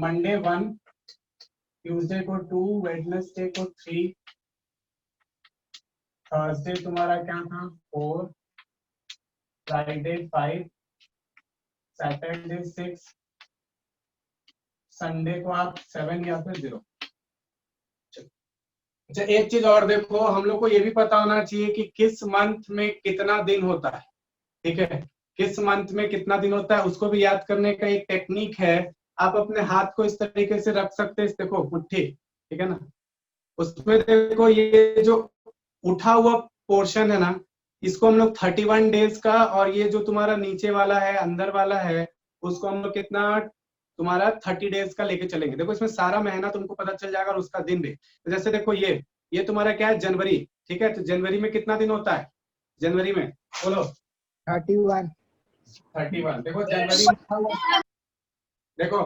Monday 1, Tuesday को 2, Wednesday को 3, Thursday तुम्हारा क्या था 4, फ्राइडे 5, सैटरडे 6, संडे को आप 7 या फिर 0। अच्छा, एक चीज और देखो, हम लोग को ये भी पता होना चाहिए कि किस मंथ में कितना दिन होता है। ठीक है, किस मंथ में कितना दिन होता है उसको भी याद करने का एक टेक्निक है। आप अपने हाथ को इस तरीके से रख सकते हैं, देखो मुट्ठी, ठीक है ना, उसमें देखो ये जो उठा हुआ पोर्शन है ना, इसको हम लोग 31 डेज का, और ये जो तुम्हारा नीचे वाला है, अंदर वाला है, उसको हम लोग कितना तुम्हारा 30 डेज का लेके चलेंगे। देखो इसमें सारा महीना तुमको पता चल जाएगा और उसका दिन भी। तो जैसे देखो ये तुम्हारा क्या है, जनवरी। ठीक है, तो जनवरी में कितना दिन होता है? जनवरी में बोलो 31। 31। देखो जनवरी में, देखो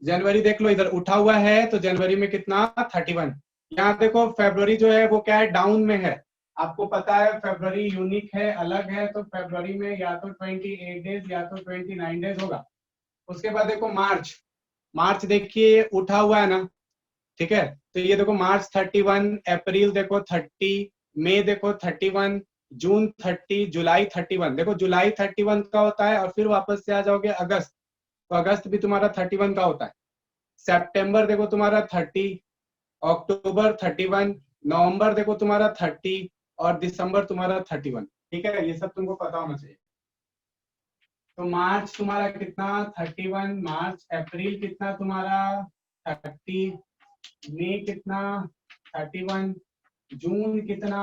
जनवरी देख लो, इधर उठा हुआ है तो जनवरी में कितना 31। यहाँ देखो फरवरी जो है वो क्या है, डाउन में है। आपको पता है फरवरी यूनिक है, अलग है, तो फरवरी में या तो 28 डेज या तो 29 डेज होगा। उसके बाद देखो मार्च, मार्च देखिए उठा हुआ है ना, ठीक है, तो ये देखो मार्च 31, अप्रैल देखो 30, मई देखो 31, जून 30, जुलाई 31। देखो जुलाई 31 का होता है, और फिर वापस से आ जाओगे अगस्त, तो अगस्त भी तुम्हारा 31 का होता है। सितंबर देखो तुम्हारा 30, अक्टूबर 31, नवंबर देखो तुम्हारा 30, और दिसंबर तुम्हारा 31। ठीक है, ये सब तुमको पता होना चाहिए। तो मार्च तुम्हारा कितना 31 मार्च, अप्रैल कितना तुम्हारा 30, मई कितना 31, जून कितना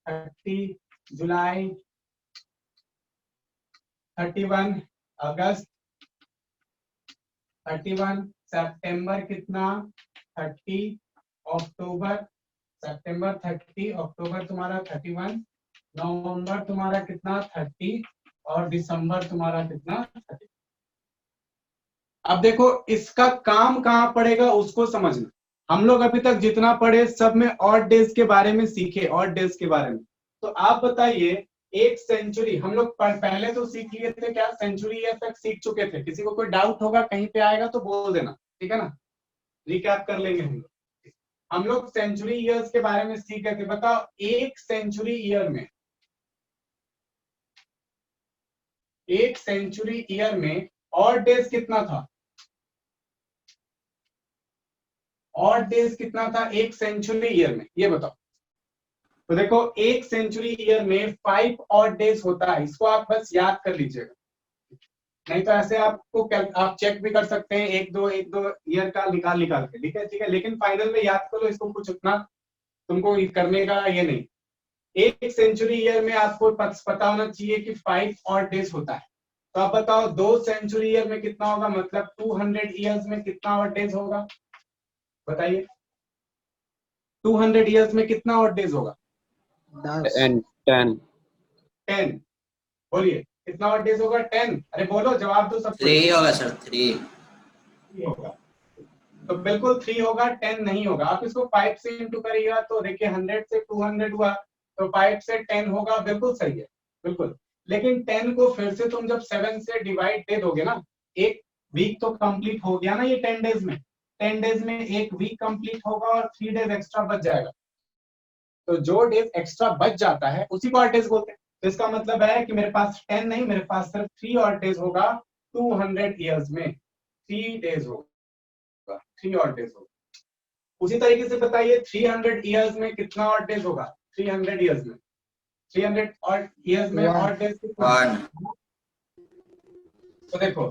30, जुलाई 31, अगस्त 31, सितंबर कितना 30, अक्टूबर, सितंबर 30, अक्टूबर तुम्हारा 31, नवंबर तुम्हारा कितना 30, और दिसंबर तुम्हारा कितना 30। अब देखो इसका काम कहाँ पड़ेगा उसको समझना। हम लोग अभी तक जितना पढ़े सब में ऑड डेज के बारे में सीखे, ऑड डेज के बारे में। तो आप बताइए, एक सेंचुरी हम लोग पहले तो सीख लिए थे, क्या सेंचुरी ईयर तक सीख चुके थे? किसी को कोई डाउट होगा कहीं पे आएगा तो बोल देना, ठीक है ना, रिकैप कर लेंगे हम लोग। हम लोग सेंचुरी ईयर्स के बारे में सीख गए थे। बताओ एक सेंचुरी ईयर में, एक सेंचुरी ईयर में ऑड डेज कितना था? ऑड डेज कितना था एक सेंचुरी ईयर में, ये बताओ। तो देखो एक सेंचुरी ईयर में 5 ऑड डेज होता है, इसको आप बस याद कर लीजिएगा। नहीं तो ऐसे आपको आप चेक भी कर सकते हैं एक दो ईयर का निकाल के, ठीक है, ठीक है, लेकिन फाइनल में याद करो इसको, कुछ उतना तुमको करने का ये नहीं। एक सेंचुरी ईयर में आपको पता होना चाहिए कि 5 ऑड डेज होता है। तो आप बताओ 2 सेंचुरी ईयर में कितना होगा, मतलब 200 ईयर्स में कितना ऑड डेज होगा? बताइए 200 ईयर्स में कितना ऑड डेज होगा? 10 बोलिए कितना ऑड डेज होगा? 10। अरे बोलो, जवाब दो सबको। 3 होगा सर, 3 होगा। तो बिल्कुल 3 होगा, 10 नहीं होगा। आप इसको 5 से इंटू करिएगा तो देखिए 100 से 200 हुआ, तो 5 से 10 होगा, बिल्कुल सही है, बिल्कुल। लेकिन 10 को फिर से तुम जब 7 से डिवाइड दे दोगे ना, एक वीक तो कंप्लीट हो गया ना ये 10 डेज में, 10 डेज में एक वीक कंप्लीट होगा और 3 डेज एक्स्ट्रा बच जाएगा। तो जो डेज एक्स्ट्रा बच जाता है उसी को ऑड डेज बोलते हैं। तो इसका मतलब है कि मेरे पास 10 नहीं, मेरे पास सिर्फ 3 ऑड डेज होगा 200 ईयर्स में, 3 डेज होगा, 3 ऑड डेज होगा। उसी तरीके से बताइए 300 ईयर्स में कितना ऑड डेज होगा? 300 ईयर्स में, 300 ऑड ईयर्स में ऑड डेज कितना? 1 तो देखो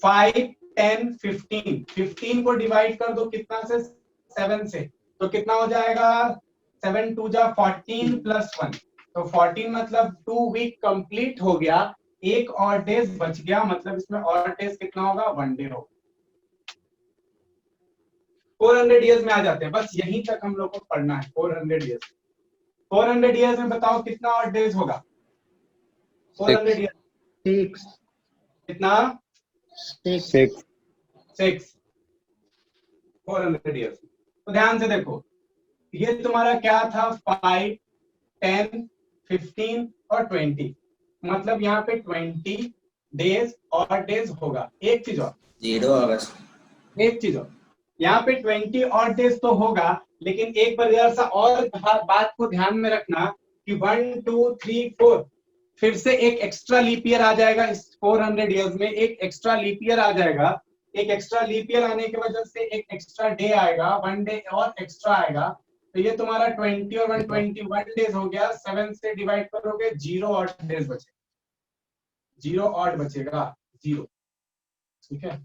5, 10, 15, 15 को डिवाइड कर दो कितना से? 7 से, तो कितना हो जाएगा? 7 2 जा 14 प्लस 1, तो 14 मतलब 2 वीक कंप्लीट हो गया, एक और डेज बच गया, मतलब इसमें और डेज कितना होगा? 1 डे होगा। 400 ईयर्स में आ जाते हैं, बस यहीं तक हम लोग को पढ़ना है। 400 ईयर्स, 400 ईयर्स में बताओ कितना और डेज होगा? 400 ईयर्स 6 कितना? 6 6 400 ईयर्स। तो ध्यान से देखो, ये तुम्हारा क्या था? 5, 10, 15 और 20, मतलब यहाँ पे 20 डेज और डेज होगा। एक चीज और, 0 होगा सर। एक चीज और, यहाँ पे 20 ऑड डेज तो होगा, लेकिन एक बार जरा सा और बात को ध्यान में रखना कि 1 2 3 4 फिर से एक एक्स्ट्रा लीप ईयर आ जाएगा इस 400 ईयर्स में, एक एक्स्ट्रा लीप ईयर आ जाएगा। एक एक्स्ट्रा लीप ईयर आने की वजह से एक एक्स्ट्रा डे आएगा, 1 डे और एक्स्ट्रा आएगा। तो ये तुम्हारा 20 और 121 डेज हो गया। 7 से डिवाइड करोगे 0 ऑड डेज बचे, 0 ऑड बचेगा, 0। ठीक है,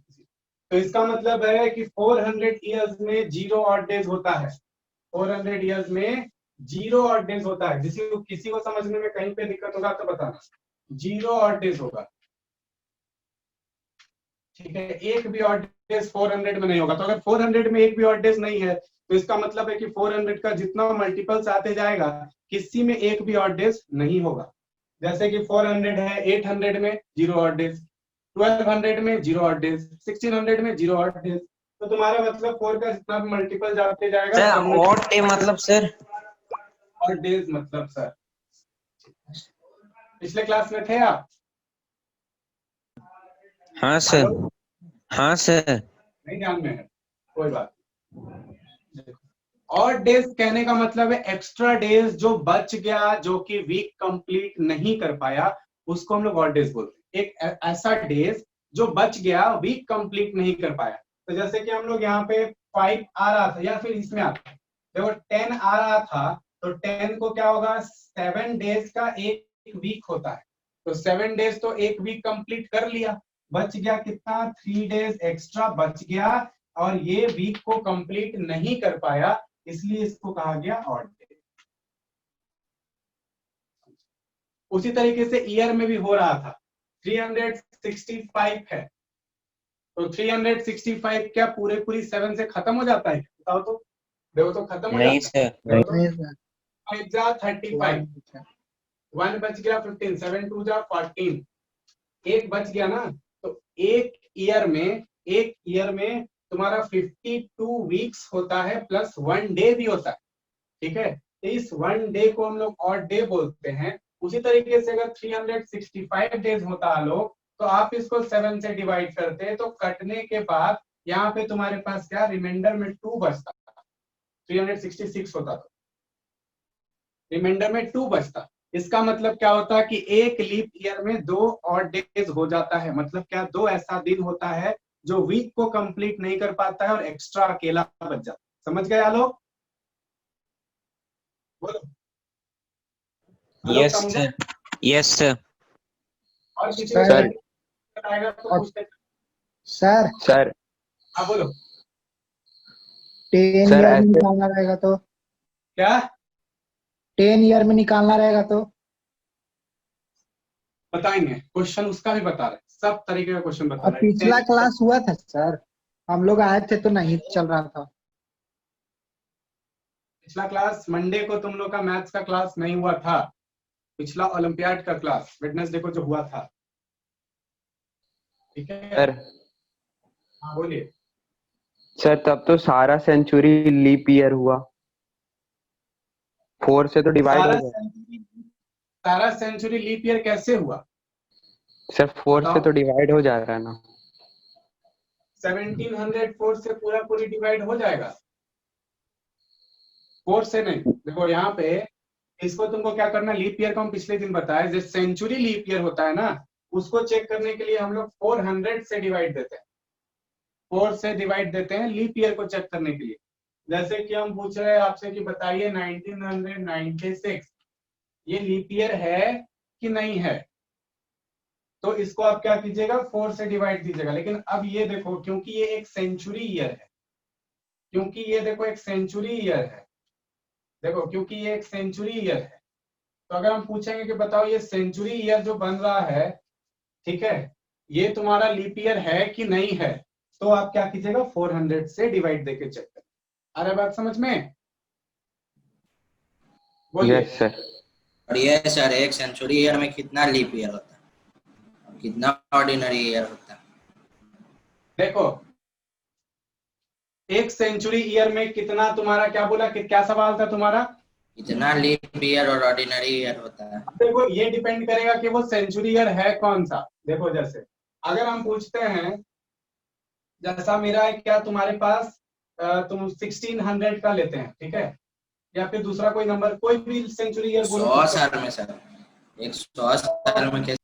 तो इसका मतलब है कि 400 ईयर्स में 0 ऑड डेज होता है। 400 ईयर्स में 0 ऑड डेज होता है। किसी को समझने में कहीं पे दिक्कत होगा तो बताना। 0 ऑड डेज होगा, ठीक है। एक भी ऑड डेज 400 में नहीं होगा। तो अगर 400 में एक भी ऑड डेज नहीं है तो इसका मतलब है कि 400 का जितना मल्टीपल्स आते जाएगा किसी में एक भी ऑड डेज नहीं होगा। जैसे कि 400 है, 800 में 0 ऑड डेज, 1200 में 0 ऑड डेज, 1600 में 0 ऑड डेज। तो तुम्हारा मतलब 4 का जितना भी मल्टीपल जाते जाएगा। सर ऑड डे मतलब सर? ऑड डेज मतलब सर, पिछले क्लास में थे आप? हाँ सर, हाँ सर। नहीं ध्यान में है, कोई बात। ऑड डेज कहने का मतलब है एक्स्ट्रा डेज जो बच गया, जो कि वीक कंप्लीट नहीं कर पाया, उसको हम लोग ऑड डेज बोलते हैं। एक ऐसा डेज जो बच गया, वीक कंप्लीट नहीं कर पाया। तो जैसे कि हम लोग यहाँ पे 5 आ रहा था, या फिर इसमें आता है, देखो 10 आ रहा था, तो 10 को क्या होगा, 7 डेज का एक वीक होता है। तो 7 डेज तो एक वीक कंप्लीट कर लिया, बच गया कितना, 3 डेज एक्स्ट्रा बच गया, और ये वीक को कंप्लीट नहीं कर पाया, इसलिए इसको कहा गया ऑड डे। उसी तरीके से ईयर में भी हो रहा था। 365 है, तो 365 क्या पूरी 7 से खत्म हो जाता है? बताओ तो, देखो तो खत्म हो नहीं जाता है। सर, नहीं सर, 5 जा 35, 1 बच गया 15, 7 2 जा 14, एक बच गया ना। तो एक ईयर में तुम्हारा 52 वीक्स होता है, प्लस 1 डे भी होता है। ठीक है, तो इस 1 डे को हम लोग ऑड डे बोलते हैं। उसी तरीके से अगर 365 डेज होता है लोग, तो आप इसको 7 से डिवाइड करते हैं, तो कटने के बाद यहाँ पे तुम्हारे पास क्या रिमाइंडर में 2 बचता, 366 होता, तो रिमाइंडर में 2 बचता। इसका मतलब क्या होता कि एक लीप ईयर में 2 ऑड डेज हो जाता है। मतलब क्या, 2 ऐसा दिन होता है जो वीक को कंप्लीट नहीं कर पाता है और एक्स्ट्रा अकेला बच जाता है। समझ गए लोग? बोलो। Yes sir, yes sir. और किसी सर, को बताएगा तो पूछते। सर सर हाँ बोलो। 10 सर, ईयर में ऐसे निकालना रहेगा तो? क्या 10 ईयर में निकालना रहेगा तो? बताएंगे, क्वेश्चन उसका भी बता रहे, सब तरीके का क्वेश्चन बता अब रहे पिछला हैं। क्लास हुआ था सर, हम लोग आए थे तो नहीं चल रहा था। पिछला क्लास मंडे को तुम लोग का मैथ्स का क्लास नहीं हुआ था, पिछला ओलंपियाड का क्लास वेडनेसडे को जो हुआ था। ठीक है, सर हाँ बोलिए। सर तब तो सारा सेंचुरी लीप ईयर हुआ, 4 से तो डिवाइड हो गया। सारा सेंचुरी लीप ईयर कैसे हुआ? सर 4 से बताओ। तो डिवाइड हो जा रहा है ना। 1704 से पूरी डिवाइड हो जाएगा, 4 से नहीं। देखो यहाँ पे इसको तुमको क्या करना, लीप ईयर को हम पिछले दिन बताए, जो सेंचुरी लीप ईयर होता है ना, उसको चेक करने के लिए हम लोग 400 से डिवाइड देते हैं। 4 से डिवाइड देते हैं लीप ईयर को चेक करने के लिए। जैसे कि हम पूछ रहे हैं आपसे कि बताइए 1996 ये लीप ईयर है कि नहीं है, तो इसको आप क्या कीजिएगा, 4 से डिवाइड कीजिएगा। लेकिन अब ये देखो, क्योंकि ये एक सेंचुरी ईयर है, क्योंकि ये देखो एक सेंचुरी ईयर है, देखो क्योंकि ये एक सेंचुरी ईयर है, तो अगर हम पूछेंगे कि बताओ ये सेंचुरी ईयर जो बन रहा है, ठीक है, ये तुम्हारा लीप ईयर है कि नहीं है, तो आप क्या कीजिएगा, 400 से डिवाइड देके चेक करें। अरे बात समझ में? बोलिए। Yes sir. और ये सर एक सेंचुरी ईयर में कितना लीप ईयर होता है, कितना ऑर्डिनरी ईयर होता है? देखो एक सेंचुरी ईयर में कितना, तुम्हारा क्या बोला कि क्या सवाल था तुम्हारा? कितना लीप ईयर और ऑर्डिनरी ईयर होता है? देखो ये डिपेंड करेगा कि वो सेंचुरी ईयर है कौन सा। देखो जैसे अगर हम पूछते हैं जैसा मेरा है, क्या तुम्हारे पास तुम 1600 का लेते हैं, ठीक है, या फिर दूसरा कोई नंबर, कोई भी सेंचुरी ईयर बोलो। 100 साल में सर, 100 साल में कैसे?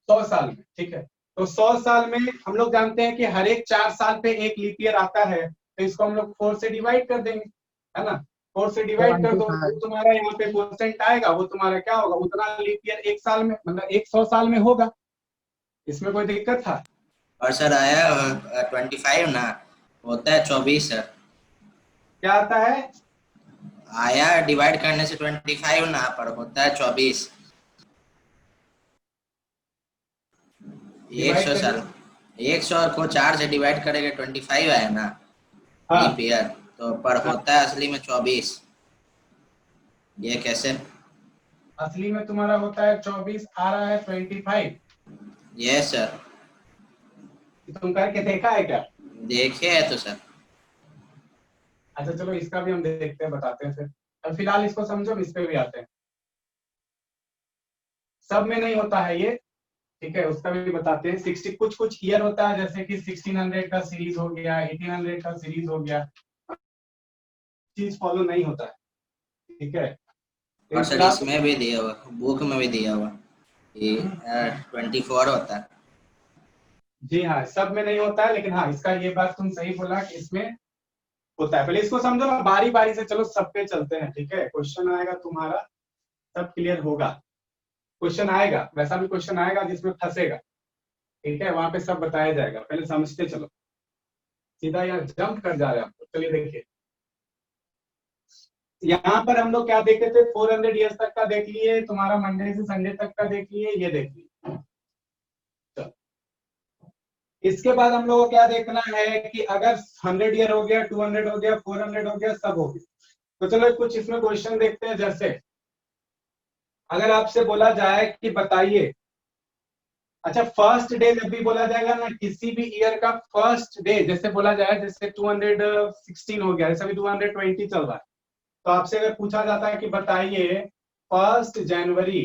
100 साल में, ठीक है। तो 100 साल में हम लोग जानते हैं कि हर एक 4 साल पे एक लीप ईयर आता है, तो इसको हम लोग 4 से डिवाइड कर देंगे, है ना। 4 से डिवाइड कर दो, 25। तो तुम्हारा यहाँ पे परसेंट आएगा, वो तुम्हारा क्या होगा, उतना लीप ईयर एक साल में, मतलब 100 साल में होगा। इसमें कोई दिक्कत था? और सर आया 25 ना, होता है 24 सर। क्या आता है? आया डिवाइड करने से 25 ना, पर होता है 24। 100 साल, 100 को 4 से डिवाइड करेंगे 25 आया ना हाँ, लीप ईयर, तो पर होता है असली में 24। ये कैसे? असली में तुम्हारा होता है 24, आ रहा है 25। Yes sir. तुम करके देखा है क्या? देखे है तो सर। अच्छा चलो, इसका भी हम देखते हैं, बताते हैं फिर। अब फिलहाल इसको समझो, इस पे भी आते हैं। सब में नहीं होता है ये, ठीक है, उसका भी बताते हैं। 60 कुछ कुछ ईयर होता है, जैसे कि 1600 का सीरीज हो गया, 1800 का सीरीज हो गया, चीज फॉलो नहीं होता है, ठीक है। और सर फिलहाल इसमें भी दिया हुआ, बुक में भी दिया हुआ ये 24 होता है। जी हाँ, सब में नहीं होता है, लेकिन हाँ, इसका ये बात तुम सही बोला कि इसमें होता है। पहले इसको समझो ना, बारी बारी से चलो, सब पे चलते हैं, ठीक है। क्वेश्चन आएगा तुम्हारा, सब क्लियर होगा। क्वेश्चन आएगा, वैसा भी क्वेश्चन आएगा जिसमें फंसेगा, ठीक है, वहां पे सब बताया जाएगा। पहले समझते चलो, सीधा यार जंप कर जा रहे हैं आपको। चलिए देखिए, यहाँ पर हम लोग क्या देखे थे, 400 ईयर्स तक का देख लिए, तुम्हारा मंडे से संडे तक का देख लिए, ये देख लिए। चलो, इसके बाद हम लोग को क्या देखना है कि अगर 100 ईयर हो गया, 200 हो गया, 400 हो गया, सब हो गया, तो चलो कुछ इसमें क्वेश्चन देखते हैं। जैसे अगर आपसे बोला जाए कि बताइए, अच्छा फर्स्ट डे जब भी बोला जाएगा ना, किसी भी ईयर का फर्स्ट डे जैसे बोला जाए, जैसे 216 हो गया, जैसे अभी 220 चल रहा है, तो आपसे अगर पूछा जाता है कि बताइए 1 जनवरी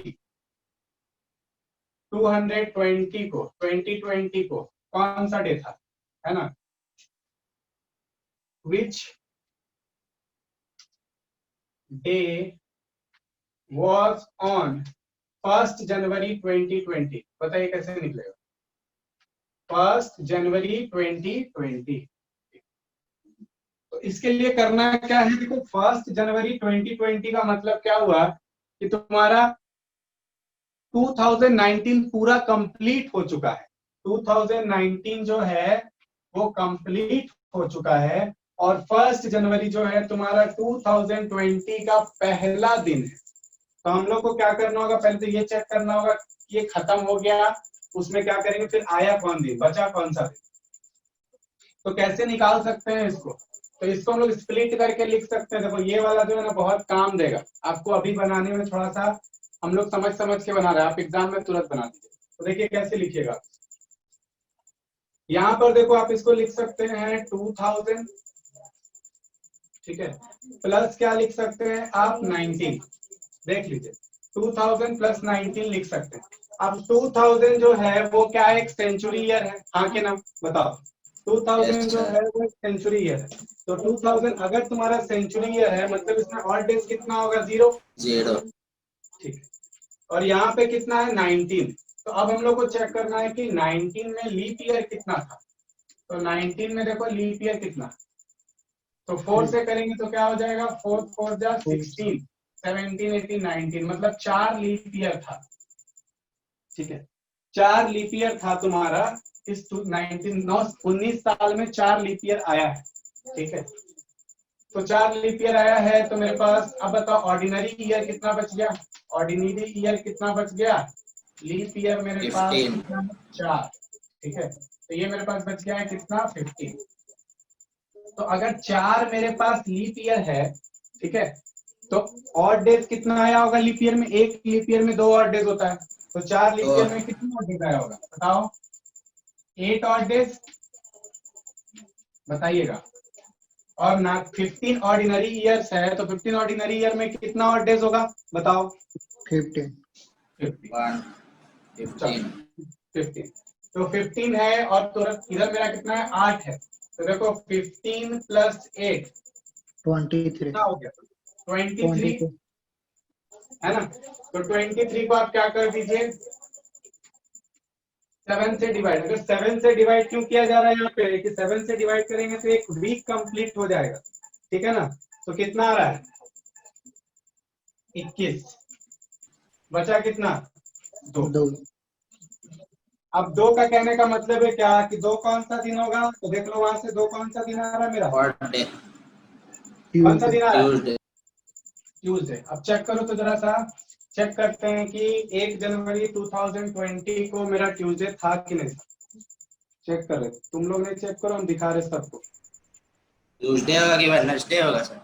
220 को, 2020 को कौन सा डे था, है ना। विच डे वॉज ऑन 1 जनवरी 2020, बताइए कैसे निकलेगा। 1 जनवरी 2020। तो इसके लिए करना क्या है, देखो 1 जनवरी 2020 का मतलब क्या हुआ कि तुम्हारा 2019 पूरा कंप्लीट हो चुका है। 2019 जो है वो कंप्लीट हो चुका है, और 1 जनवरी जो है तुम्हारा 2020 का पहला दिन है। तो हम लोग को क्या करना होगा, पहले तो ये चेक करना होगा कि ये खत्म हो गया, उसमें क्या करेंगे, फिर आया कौन दिन, बचा कौन सा दिन। तो कैसे निकाल सकते हैं इसको, तो इसको हम लोग स्प्लिट करके लिख सकते हैं। देखो ये वाला जो है ना बहुत काम देगा आपको, अभी बनाने में थोड़ा सा हम लोग समझ समझ के बना रहे हैं, आप एग्जाम में तुरंत बना दीजिए। तो देखिए कैसे लिखिएगा, यहाँ पर देखो आप इसको लिख सकते हैं 2000, ठीक है, प्लस क्या लिख सकते हैं आप 19, देख लीजिए 2000 प्लस 19 लिख सकते हैं। अब 2000 जो है वो क्या है, एक सेंचुरी ईयर है, हाँ के नाम बताओ। 2000 जो है वो एक सेंचुरी ईयर है, तो 2000 अगर तुम्हारा सेंचुरी ईयर है, मतलब इसमें ऑड डेज कितना होगा, 0, ठीक है। और यहाँ पे कितना है, 19। तो अब हम लोग को चेक करना है कि 19 में लीप ईयर कितना था। तो 19 में देखो लीप ईयर कितना, तो 4 से करेंगे तो क्या हो जाएगा, 4 4 जा 16, 17 18 19, मतलब 4 लीप ईयर था, ठीक है। 4 लीप ईयर था तुम्हारा इस 19 साल में 4 लीप ईयर आया है, ठीक है। तो 4 लीप ईयर आया है, तो मेरे पास अब बताओ ऑर्डिनरी ईयर कितना बच गया, ऑर्डिनरी ईयर कितना बच गया, लीप ईयर मेरे पास 4, ठीक है। तो ये मेरे पास बच गया है कितना, 15। तो अगर 4 मेरे पास लीप ईयर है, ठीक है, तो ऑड डेज कितना आया होगा लीप ईयर में, एक लीप ईयर में 2 ऑड डेज होता है, तो 4 लीप ईयर में कितना ऑड डेज आया होगा बताओ, 8 ऑड डेज, बताइएगा। और ना 15 ऑर्डिनरी ईयर्स है, तो 15 ऑर्डिनरी ईयर में कितना ऑड डेज होगा बताओ, 15। 15। तो 15 है और तुरंत इधर मेरा कितना है 8 है, तो देखो 15 प्लस 8 23 कितना हो गया 23 22 है ना। तो 23 को आप क्या कर दीजिए 7 से डिवाइड, अगर 7 से डिवाइड क्यों किया जा रहा है यहाँ पे कि 7 से डिवाइड करेंगे तो एक वीक कंप्लीट हो जाएगा, ठीक है ना। तो कितना आ रहा है 21, बचा कितना 2। 2 अब 2 का कहने का मतलब है क्या कि 2 कौन सा दिन होगा, तो देख लो वहां से 2 कौन सा दिन आ रहा है मेरा, व्हाट डे? कौन सा दिन आ रहा है ट्यूसडे। ट्यूसडे। अब चेक करो तो जरा सा चेक करते हैं कि 1 जनवरी 2020 को मेरा ट्यूसडे था कि नहीं था। चेक कर रहे तुम लोग ने, चेक करो, हम दिखा रहे सबको। ट्यूसडे होगा कि वेडनेसडे होगा सर?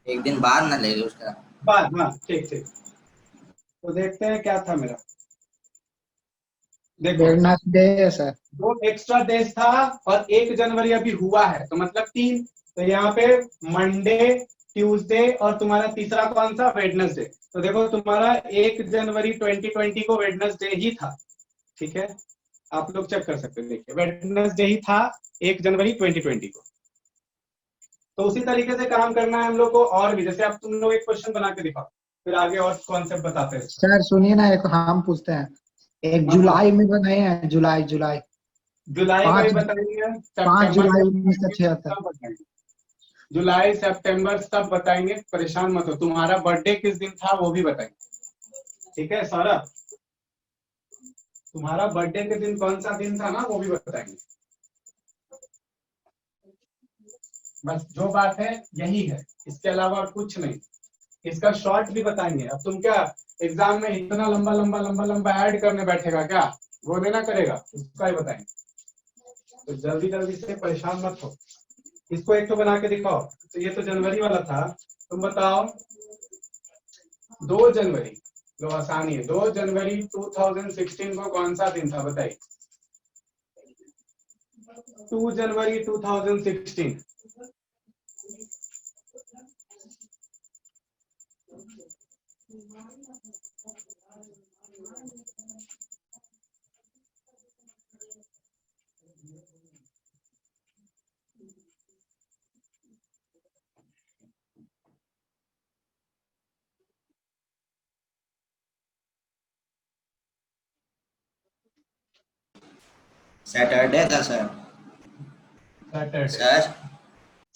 एक दिन बाद ना लेगे उसका। बाद, हाँ ठीक ठीक। तो देखते हैं क्या था मेरा, देखो वेडनेसडे है सर। 2 एक्स्ट्रा डेज था और 1 जनवरी अभी हुआ है तो मतलब 3। तो यहाँ पे मंडे, ट्यूसडे और तुम्हारा तीसरा कौन सा वेडनेसडे। तो देखो तुम्हारा 1 जनवरी 2020 को वेडनेसडे ही था, ठीक है। आप लोग चेक कर सकते हैं, देखिए वेडनेसडे ही था 1 जनवरी 2020 को। तो उसी तरीके से काम करना है हम लोग को, और भी जैसे आप तुम लोग एक क्वेश्चन बना के दिखाओ, फिर आगे और कॉन्सेप्ट बताते हैं। सर सुनिए ना, एक हम पूछते हैं, एक जुलाई में बनाए हैं, जुलाई जुलाई जुलाई में 5 बताएंगे, 5 सितंबर जुलाई में बताएंगे, 1976। सब बताएंगे। जुलाई सितंबर सब बताएंगे, परेशान मत हो। तुम्हारा बर्थडे किस दिन था वो भी बताएंगे, ठीक है सौरभ। तुम्हारा बर्थडे के दिन कौन सा दिन था ना वो भी बताएंगे। बस जो बात है यही है, इसके अलावा और कुछ नहीं। इसका शॉर्ट भी बताएंगे। अब तुम क्या एग्जाम में इतना लंबा लंबा लंबा लंबा ऐड करने बैठेगा क्या, वो देना करेगा, उसका ही बताएंगे। तो जल्दी जल्दी से परेशान मत हो। इसको एक तो बना के दिखाओ। तो ये तो जनवरी वाला था, तुम बताओ 2 जनवरी, लो आसानी है, 2 जनवरी 2016 को कौन सा दिन था बताइए। 2 जनवरी 2016 सैटरडे था सर। सैटरडे। सर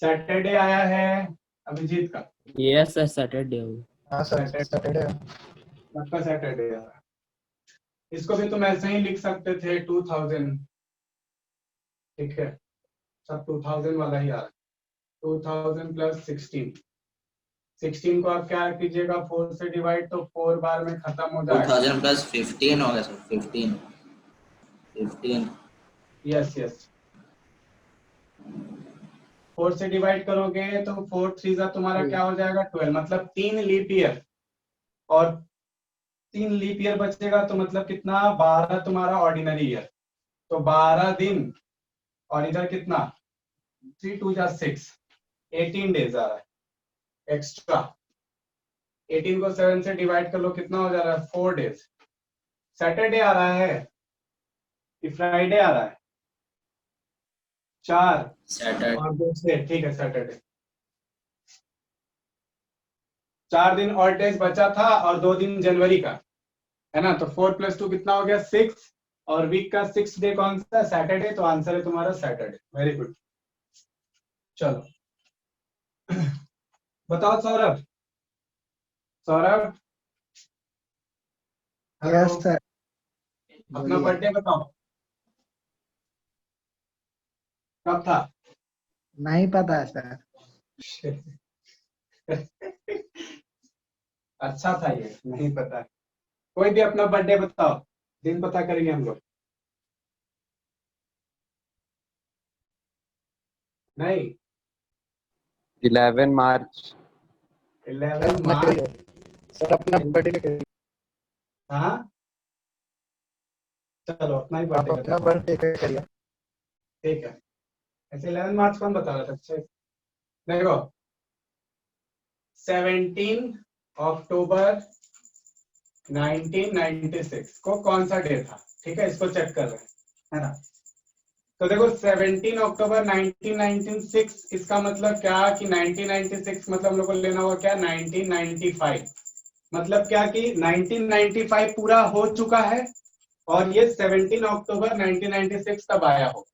सैटरडे आया है अभिजीत का। यस सर सैटरडे होगा। हाँ सर सैटरडे। सबका सैटरडे आ रहा है। इसको भी तुम ऐसे ही लिख सकते थे 2000, ठीक है, सब 2000 वाला ही आ रहा है। 2000 प्लस 16 को आप क्या कीजिएगा 4 से डिवाइड, तो 4 बार में खत्म हो जाएगा। 2000 प्लस 15 होगा सर। 15 यस यस, 4 से डिवाइड करोगे तो 4 3 जा तुम्हारा क्या हो जाएगा 12, मतलब 3 लीप ईयर, और 3 लीप ईयर बचेगा तो मतलब कितना 12 तुम्हारा ऑर्डिनरी ईयर। तो 12 दिन और इधर कितना 3 2 जा 6, 18 डेज आ रहा है एक्स्ट्रा। 18 को 7 से डिवाइड कर लो, कितना हो जा रहा है 4 डेज। सैटरडे आ रहा है कि फ्राइडे आ रहा है 4 सैटरडे। और 2 6, ठीक है सैटरडे। 4 दिन और डेज बचा था और 2 दिन जनवरी का है ना। तो 4 + 2 कितना हो गया 6, और वीक का 6th डे कौन सा है सैटरडे। तो आंसर है तुम्हारा सैटरडे। Very good. चलो बताओ सौरभ। Saurabh yes sir. अपना बर्थडे बताओ कब था। नहीं पता है सर। अच्छा था ये, नहीं पता। कोई भी अपना बर्थडे बताओ, दिन पता करेंगे हम लोग। नहीं 11 मार्च। 11 मार्च। सर अपना बर्थडे। हाँ चलो अपना ही आप बर्थडे अपना बताओ, बर्थडे करिए। ठीक है। ऐसे 11 मार्च कौन बता रहा था। अच्छा देखो 17 अक्टूबर 1996 को कौन सा डे था, ठीक है, इसको चेक कर रहे हैं। है ना। तो देखो 17 अक्टूबर 1996, इसका मतलब क्या कि 1996 मतलब हम लोग को लेना होगा क्या 1995, मतलब क्या कि 1995 पूरा हो चुका है और ये 17 अक्टूबर 1996 तब आया हो।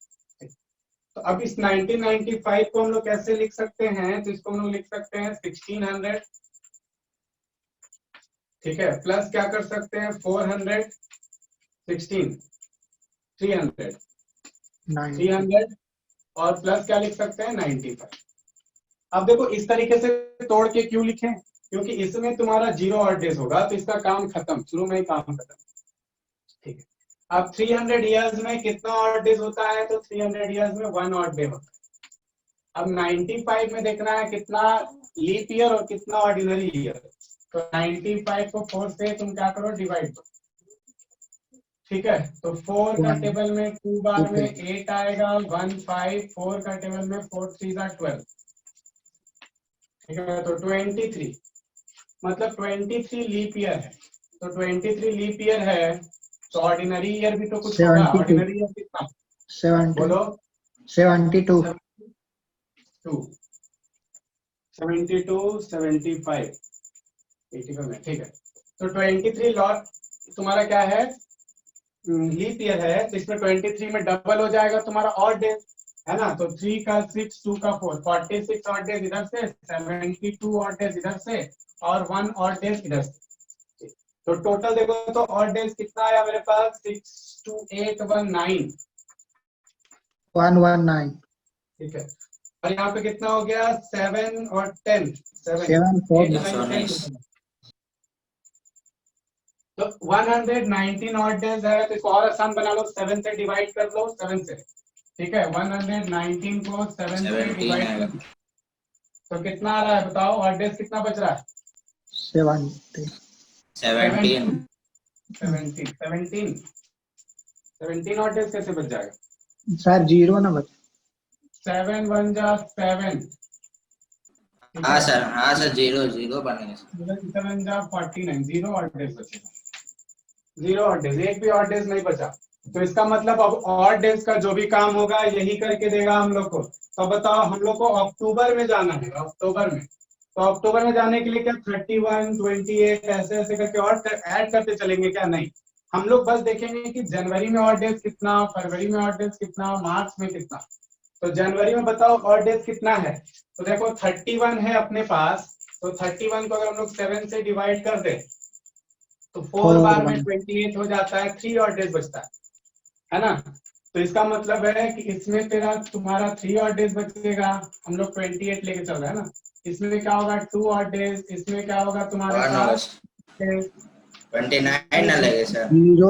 तो अब इस 1995 को हम लोग कैसे लिख सकते हैं, तो इसको हम लोग लिख सकते हैं 1600, ठीक है, प्लस क्या कर सकते हैं 400, 16, 300, 300 और प्लस क्या लिख सकते हैं 95। अब देखो इस तरीके से तोड़ के क्यों लिखें, क्योंकि इसमें तुम्हारा 0 ऑड डेज होगा तो इसका काम खत्म, शुरू में ही काम खत्म, ठीक है। अब 300 इयर्स में कितना ऑड डेज होता है, तो 300 इयर्स में 1 ऑड डे होता है। अब 95 में देखना है कितना लीप ईयर और कितना ऑर्डिनरी ईयर, तो 95 को 4 से तुम क्या करो डिवाइड करो, ठीक है। तो 4 का टेबल में 2 बार में 8 आएगा, 1 5, 4 का टेबल में 4 3 12, ठीक है। तो 23 मतलब 23 लीप ईयर है, तो 23 लीप ईयर है तो ऑर्डिनरी ईयर भी तो कुछ होगा, 72 ऑर्डिनरी ईयर कितना, 70 बोलो 72 72 75 85 में, ठीक है। तो 23 लॉट तुम्हारा क्या है लीप ईयर है, तो इसमें 23 में डबल हो जाएगा तुम्हारा ऑड डेज, है ना। तो 3 का 6, 2 का 4, 46 ऑड डेज इधर से, 72 ऑड डेज इधर से और 1 ऑड डेज इधर से। तो टोटल देखो तो ऑड डेज कितना आया मेरे पास 62819, 119 ठीक है। और यहाँ पे कितना हो गया 7 और 10, 7 749 तो 119 ऑड डेज है, तो इसको और आसान बना लो, 7 से डिवाइड कर लो, 7 से, ठीक है। 119 को 7 से 17 डिवाइड आएगा। कर तो कितना आ रहा है बताओ, ऑड डेज कितना बच रहा है 70 17 17 ऑड डेज कैसे बच जाएगा, सर जीरो ना बचे 7 1 जा 7, हाँ सर 0 बनेगा सर। 7 जा 49, 0 ऑड डेज बचेगा, 0 ऑड डेज, एक भी ऑड डेज नहीं बचा। तो इसका मतलब अब ऑड डेज का जो भी काम होगा यही करके देगा हम लोग को। तो बताओ हम लोग को अक्टूबर में जाना है, अक्टूबर में, तो अक्टूबर में जाने के लिए क्या 31 28 ऐसे ऐसे करके और ऐड करते चलेंगे क्या, नहीं, हम लोग बस देखेंगे कि जनवरी में ऑड डेज कितना, फरवरी में ऑड डेज कितना, मार्च में कितना। तो जनवरी में बताओ ऑड डेज कितना है, तो देखो 31 है अपने पास, तो 31 को अगर हम लोग 7 से डिवाइड कर दे तो 4 बार में 28 हो जाता है, 3 और डेज बचता है ना। तो इसका मतलब है कि इसमें तेरा तुम्हारा 3 और डेज बचेगा, हम लोग 28 लेके चल रहे हैं ना। इसमें क्या होगा 2 और डेज, इसमें क्या होगा तुम्हारे 1 पास 29 ना लगे सर। जीरो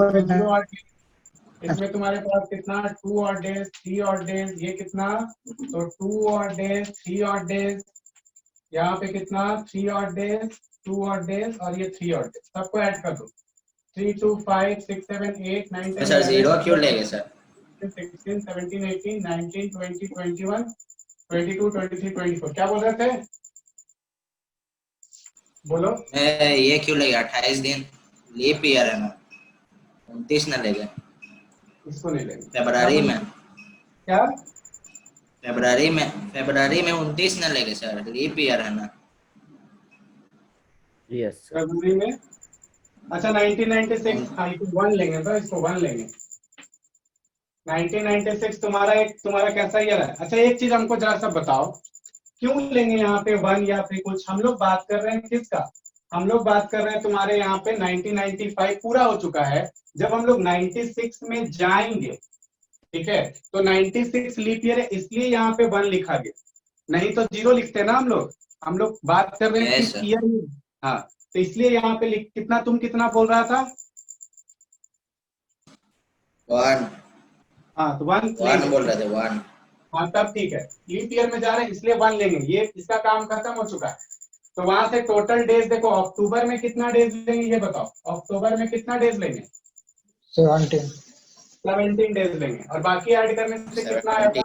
इसमें तुम्हारे पास कितना 2 और डेज, 3 और डेज, ये कितना, तो 2 और डेज, 3 और डेज, यहाँ पे कितना 3 और डेज, 2 और डेज और ये 3 और डेज, सबको ऐड कर दो 3 2 5 6 7 8 9 10 सर 0 क्यों 11 लेंगे सर? 16 17 18 19 20 21 22 23 24, क्या बोल रहे थे बोलो। मैं ये क्यों लेंगे 28 दिन लीप ईयर है ना, 29 ना लेंगे इसको नहीं लेंगे फरवरी में, क्या, फरवरी में 29 ना लेंगे सर, लीप ईयर है ना। यस फरवरी में, अच्छा 1996, हाँ इसको 1 लेंगे, तो इसको 1 लेंगे। 1996 तुम्हारा कैसा ईयर है। अच्छा एक चीज हमको जरा सा बताओ, क्यों लेंगे यहाँ पे 1 या फिर कुछ, हम लोग बात कर रहे हैं किसका, हम लोग बात कर रहे हैं तुम्हारे यहाँ पे 1995 पूरा हो चुका है, जब हम लोग 96 में जाएंगे, ठीक है, तो 96 लीप ईयर है इसलिए यहाँ पे 1 लिखा गया, नहीं तो 0 लिखते ना हम लोग बात कर रहे हैं Yes, किस sir. ईयर में, हाँ तो इसलिए यहाँ पे कितना, तुम कितना बोल रहा था 1 हाँ तो 1 बोल रहे थे 1। हाँ तब ठीक है, लीप ईयर में जा रहे हैं इसलिए 1 लेंगे, ये इसका काम खत्म हो चुका है। तो वहां से टोटल डेज देखो, अक्टूबर में कितना डेज लेंगे ये बताओ, अक्टूबर में कितना डेज लेंगे 17 डेज लेंगे, और बाकी ऐड करने से कितना आया था,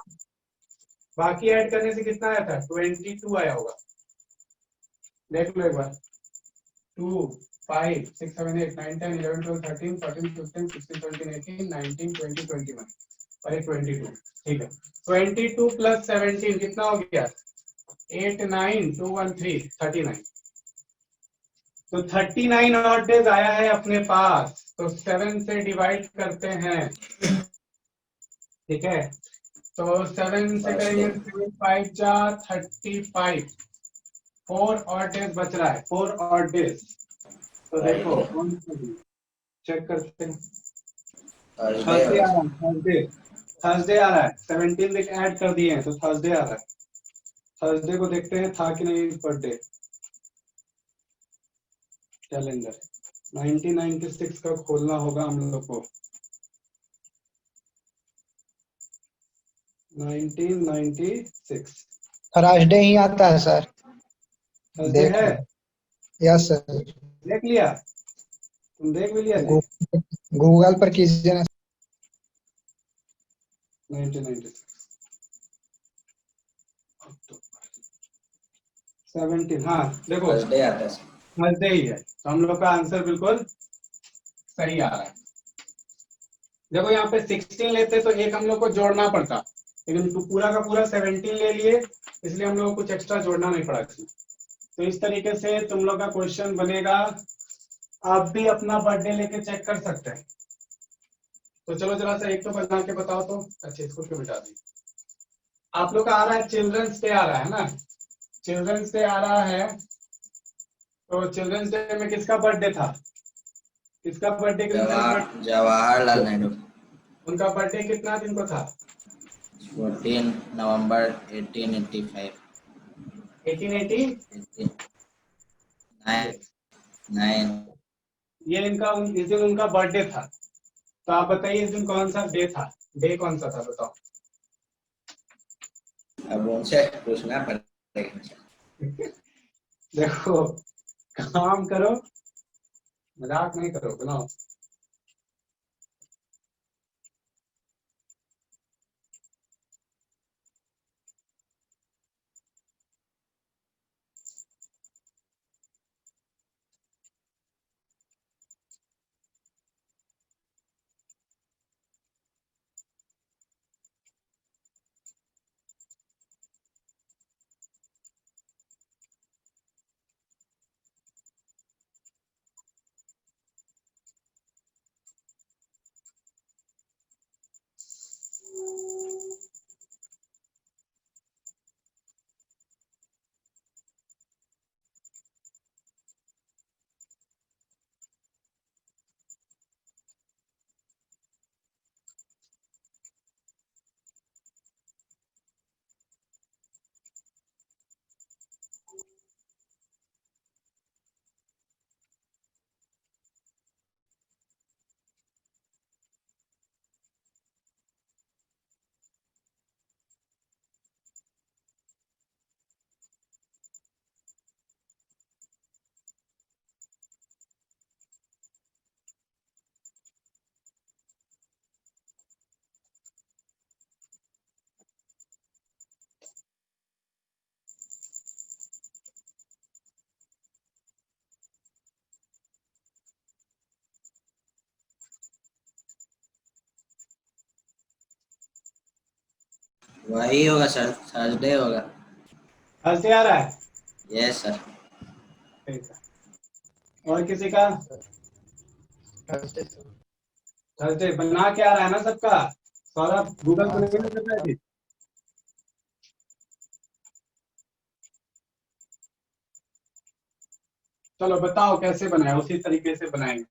बाकी ऐड करने से कितना आया था 22 आया होगा, देख लो एक बार 2 5 6 7 8 9 10 11 12 13 14 15 16 17 18 19 20 21, और 22, ठीक है। 22 प्लस 17 कितना हो गया? 8 9 2 1 3 39। तो 39 ऑड डेज आया है अपने पास, तो 7 से डिवाइड करते हैं, ठीक है। तो 7 से करेंगे 7 5 जा 35, 4 ऑड डेज बच रहा है, 4 ऑड डेज। तो देखो कौन सा चेक करते हैं। थर्सडे आ रहा है, थर्सडे आ रहा है, 17 तक ऐड कर दिए हैं तो थर्सडे आ रहा है। थर्सडे को देखते हैं था कि नहीं बर्थडे। कैलेंडर 1996 का खोलना होगा हम लोग को। 1996 थर्सडे ही आता है सर। थर्सडे है। Yes sir. देख लिया, तुम देख भी लिया थे। गूगल पर कीजिए ना। 1996 17, हाँ देखो थर्सडे आता है सर। थर्सडे ही है, तो हम लोग का आंसर बिल्कुल सही आ रहा है। देखो यहाँ पे 16 लेते तो एक हम लोग को जोड़ना पड़ता, लेकिन पूरा का पूरा 17 ले लिए, इसलिए हम लोग को कुछ एक्स्ट्रा जोड़ना नहीं पड़ा इसमें। तो इस तरीके से तुम लोग का क्वेश्चन बनेगा। आप भी अपना बर्थडे लेके चेक कर सकते हैं। तो चलो जरा सा एक तो बना के बताओ तो। अच्छा इसको क्यों मिटा दी? आप लोग का आ रहा है चिल्ड्रंस डे आ रहा है ना, चिल्ड्रंस डे आ रहा है। तो चिल्ड्रंस डे में किसका बर्थडे था? किसका बर्थडे के दिन सेलिब्रेट? जवाहरलाल नेहरू। उनका बर्थडे कितना दिन को था? 14 नवंबर 1885। 1880 9 ये इनका इस दिन उनका बर्थडे था। तो आप बताइए इस दिन कौन सा डे था? डे कौन सा था बताओ। अब उनसे पूछना पड़ेगा। देखो काम करो, मजाक नहीं करो, बनाओ। वही होगा सर, थर्सडे होगा। थर्सडे आ रहा है, यस सर। ठीक है। और किसी का थर्सडे बना के आ रहा है ना सबका? सौरभ गूगल पे नहीं कर रहा है? चलो बताओ कैसे बनाए, उसी तरीके से बनाएंगे।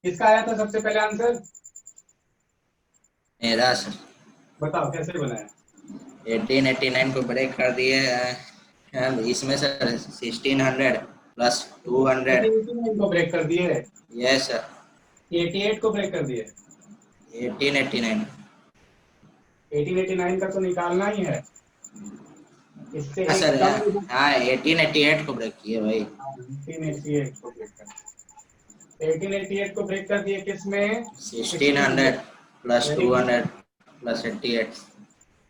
किसका आया था सबसे पहले आंसर? मेरा सर। बताओ कैसे बनाया? 1889 को ब्रेक कर दिए। इसमें सर 1600 प्लस 200। 1889 को ब्रेक कर दिए, यस सर। 88 को ब्रेक कर दिए। 1889। 1889 का तो निकालना ही है, इससे हाँ सर, एकदम। हाँ 1888 को ब्रेक किए भाई। 1888 को ब्रेक कर दिए, 1888 को ब्रेक कर दिए किसमें? 1600 प्लस 200 प्लस 88।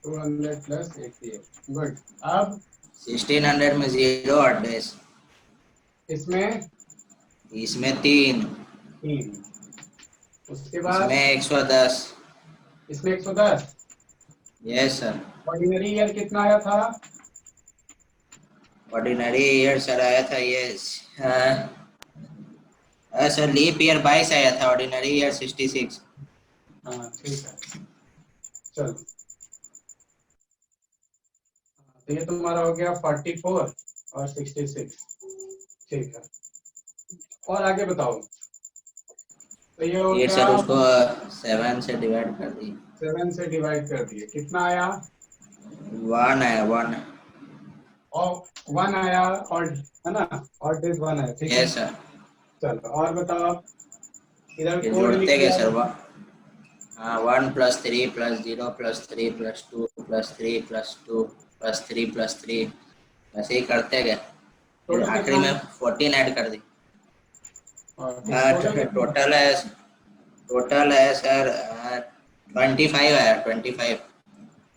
200 plus 88, good. अब 1600 में 0 ऑड डेज। इसमें इसमें 3। उसके बाद इसमें 110। इसमें 110। Yes sir. ऑर्डिनरी ईयर कितना आया था? ऑर्डिनरी ईयर सर आया था ये सर लीप ईयर 22 आया था, ऑर्डिनरी ईयर 66। हाँ ठीक है, चलो तो ये तुम्हारा हो गया 44 और 66। ठीक है, और आगे बताओ। तो ये हो ये गया, सर उसको 7 से डिवाइड कर दी। 7 से डिवाइड कर दिए, कितना आया? 1 आया, 1। और 1 आया, और है ना, और डेज 1 आया, ठीक है। Yes sir. चलो और बताओ, इधर फिर कोड लिख जोड़ते गए दिया। सर। हाँ, 1 + 3 + 0 + 3 + 2 + 3 + 2 + 3 + 3, ऐसे ही करते गए। फिर टोटल आखिरी कितना में है? 14 ऐड कर दी। और टोटल कितना? टोटल है सर 25 आया, 25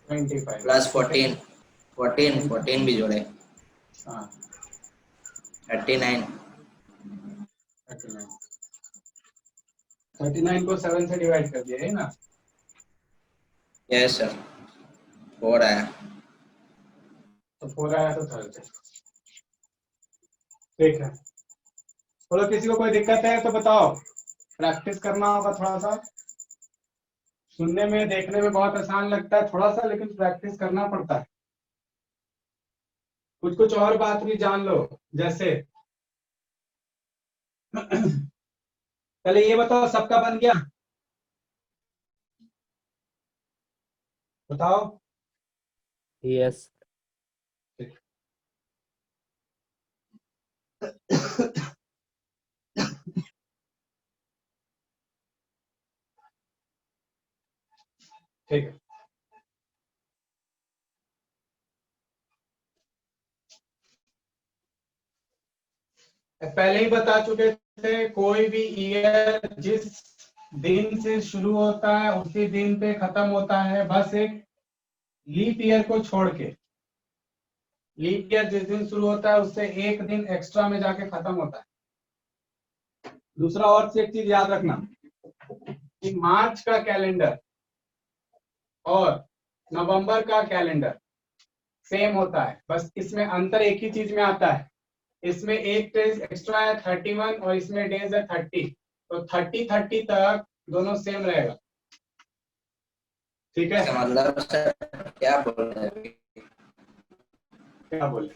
25, प्लस ठीक है। 14 भी जोड़े, हाँ 39। 39, 39 को 7 से डिवाइड कर दिया है ना। यस सर, 4 आया। तो 4 आया तो 30, ठीक है। बोलो, किसी को कोई दिक्कत है तो बताओ, प्रैक्टिस करना होगा थोड़ा सा। सुनने में देखने में बहुत आसान लगता है थोड़ा सा, लेकिन प्रैक्टिस करना पड़ता है। कुछ कुछ और बात भी जान लो, जैसे पहले ये बताओ, सबका बन गया? बताओ। Yes. ठीक है, पहले ही बता चुके थे, कोई भी ईयर जिस दिन से शुरू होता है उसी दिन पे खत्म होता है, बस एक लीप ईयर को छोड़ के। लीप ईयर जिस दिन शुरू होता है उससे एक दिन एक्स्ट्रा में जाके खत्म होता है। दूसरा और से एक चीज याद रखना कि मार्च का कैलेंडर और नवंबर का कैलेंडर सेम होता है, बस इसमें अंतर एक ही चीज में आता है, इसमें एक डेज एक्स्ट्रा है 31 और इसमें डेज है 30, तो 30 तक दोनों सेम रहेगा, ठीक है। इसका मतलब सर क्या बोल रहे हैं? क्या बोले,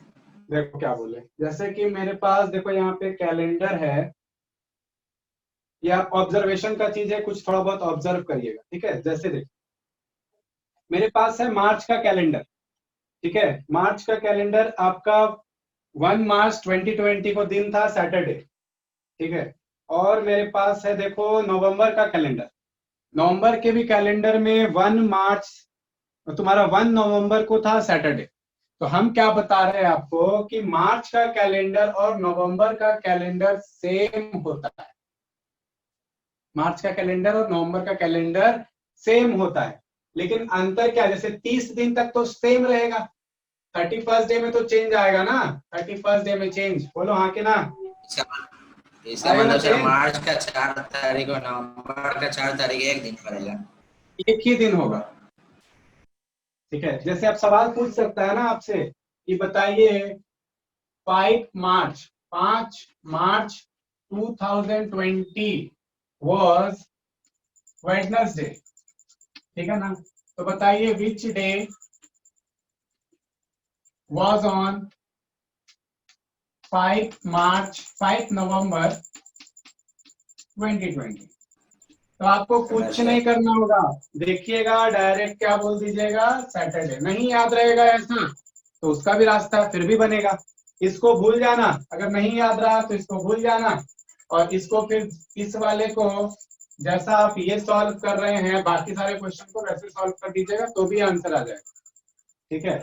देखो क्या बोले, जैसे कि मेरे पास देखो यहाँ पे कैलेंडर है, या ऑब्जर्वेशन का चीज है, कुछ थोड़ा बहुत ऑब्जर्व करिएगा, ठीक है। जैसे देखो मेरे पास है मार्च का कैलेंडर, ठीक है। मार्च का कैलेंडर आपका 1 मार्च 2020 को दिन था सैटरडे, ठीक है। और मेरे पास है देखो नवंबर का कैलेंडर, नवंबर के भी कैलेंडर में 1 मार्च तुम्हारा 1 नवंबर को था सैटरडे। तो हम क्या बता रहे हैं आपको कि मार्च का कैलेंडर और नवंबर का कैलेंडर सेम होता है। मार्च का कैलेंडर और नवंबर का कैलेंडर सेम होता है, लेकिन अंतर क्या है, जैसे 30 दिन तक तो सेम रहेगा, 31st डे में तो चेंज आएगा ना, 31st डे में चेंज, बोलो हाँ कि ना, इसका आएगा ना मतलब सर चेंज, मार्च का 4 तारीख और नवंबर का 4 तारीख एक दिन पड़ेगा। एक ही दिन होगा, ठीक है। जैसे आप सवाल पूछ सकता है ना आपसे कि बताइए 5 मार्च 2020 was वेडनेसडे, ठीक है ना, तो बताइए विच डे was on 5 नवंबर 2020। तो आपको कुछ नहीं करना होगा, देखिएगा डायरेक्ट क्या बोल दीजिएगा, सैटरडे। नहीं याद रहेगा ऐसा तो उसका भी रास्ता है, फिर भी बनेगा। इसको भूल जाना, अगर नहीं याद रहा तो इसको भूल जाना, और इसको फिर इस वाले को जैसा आप ये सॉल्व कर रहे हैं बाकी सारे क्वेश्चन को वैसे सॉल्व कर दीजिएगा, तो भी आंसर आ जाएगा, ठीक है।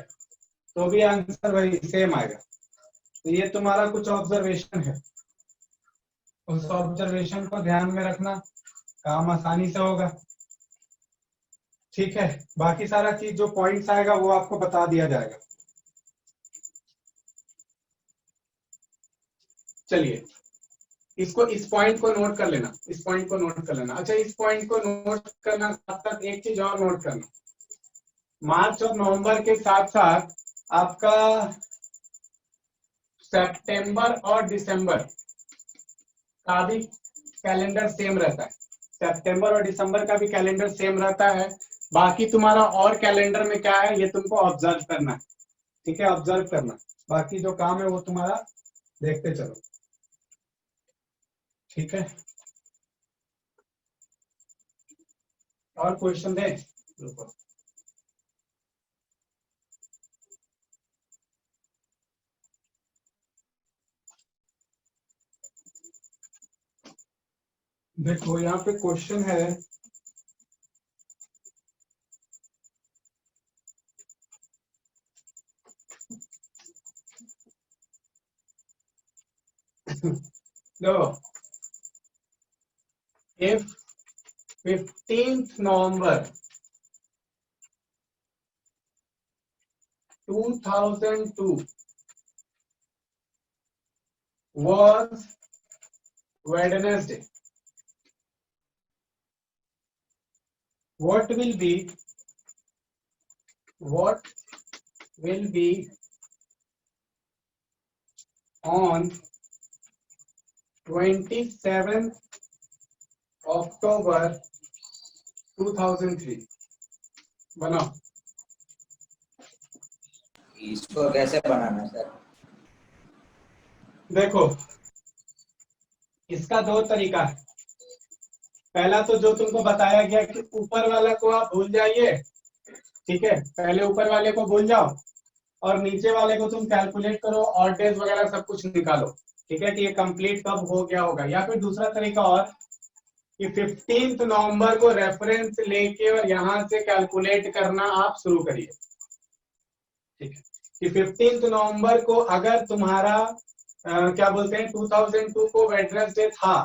तो भी आंसर वही सेम आएगा। तो ये तुम्हारा कुछ ऑब्जर्वेशन है, उस ऑब्जर्वेशन को ध्यान में रखना, काम आसानी से होगा, ठीक है। बाकी सारा चीज जो पॉइंट्स आएगा वो आपको बता दिया जाएगा। चलिए इसको, इस पॉइंट को नोट कर लेना, इस पॉइंट को नोट कर लेना। अच्छा, इस पॉइंट को नोट करना, तब तक एक चीज और नोट करना, मार्च और नवंबर के साथ साथ आपका सितंबर और दिसंबर का भी कैलेंडर सेम रहता है। सितंबर और दिसंबर का भी कैलेंडर सेम रहता है। बाकी तुम्हारा और कैलेंडर में क्या है ये तुमको ऑब्जर्व करना है, ठीक है, ऑब्जर्व करना। बाकी जो काम है वो तुम्हारा देखते चलो, ठीक है। और क्वेश्चन दे, रुको। देखो यहाँ पे क्वेश्चन है, लो, if 15th November 2002 was Wednesday, what will be on 27th October 2003? बनाओ। इसको कैसे बनाना सर? देखो, इसका दो तरीका है। पहला तो जो तुमको बताया गया कि ऊपर वाला को आप भूल जाइए, ठीक है, पहले ऊपर वाले को भूल जाओ और नीचे वाले को तुम कैलकुलेट करो, ऑड डेज वगैरह सब कुछ निकालो, ठीक है, कि ये कंप्लीट कब हो गया होगा। या फिर दूसरा तरीका और कि 15 नवंबर को रेफरेंस लेके और यहाँ से कैलकुलेट करना आप शुरू करिए, ठीक है, कि 15 नवंबर को अगर तुम्हारा क्या बोलते हैं 2002 को वेडनेसडे था,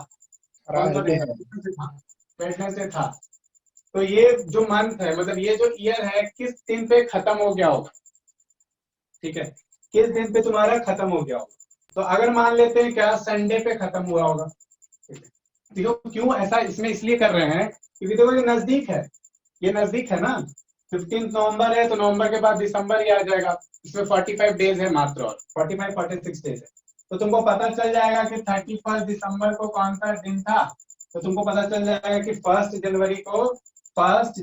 वेडनेसडे था, तो ये जो मंथ है, मतलब ये जो ईयर है, किस दिन पे खत्म हो गया होगा, ठीक है, किस दिन पे तुम्हारा खत्म हो गया होगा। तो अगर मान लेते हैं क्या संडे पे खत्म हुआ होगा, ठीक है। देखो क्यों ऐसा इसमें इसलिए कर रहे हैं क्योंकि देखो ये नजदीक है, ये नजदीक है ना, 15 नवंबर है तो नवंबर के बाद दिसंबर ही आ जाएगा, इसमें 45 डेज है मात्र, और 46 डेज है। तो तुमको पता चल जाएगा कि 31 दिसंबर को कौन सा दिन था, तो तुमको पता चल जाएगा कि 1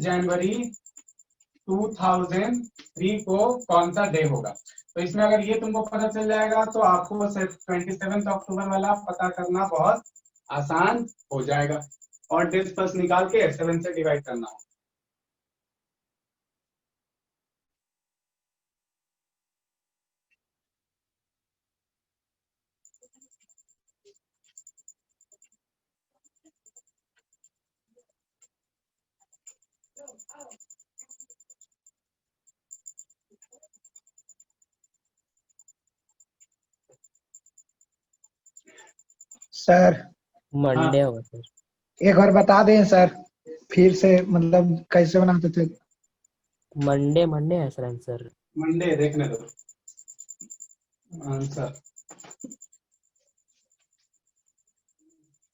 जनवरी 2003 को कौन सा डे होगा। तो इसमें अगर ये तुमको पता चल जाएगा तो आपको 27 अक्टूबर वाला पता करना बहुत आसान हो जाएगा, और डेज प्लस निकाल के 7 से डिवाइड करना हो। सर मंडे होगा सर। एक बार बता दें सर, फिर से मतलब कैसे बनाते थे? मंडे मंडे है सर आंसर। मंडे देखने दो आंसर,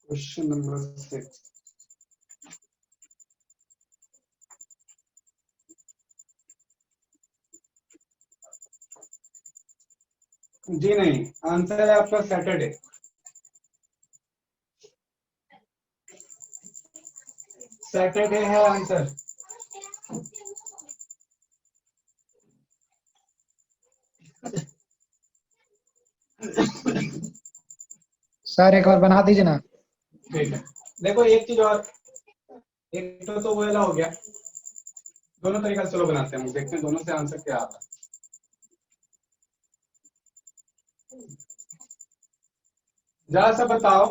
क्वेश्चन नंबर 6। जी नहीं, आंसर है आपका सैटरडे। सैटरडे है आंसर। सर एक बार बना दीजिए ना। ठीक है, देखो एक चीज और, एक तो वो वाला हो गया, दोनों तरीका से चलो बनाते हैं, देखते हैं दोनों से आंसर क्या आता है। जरा सा बताओ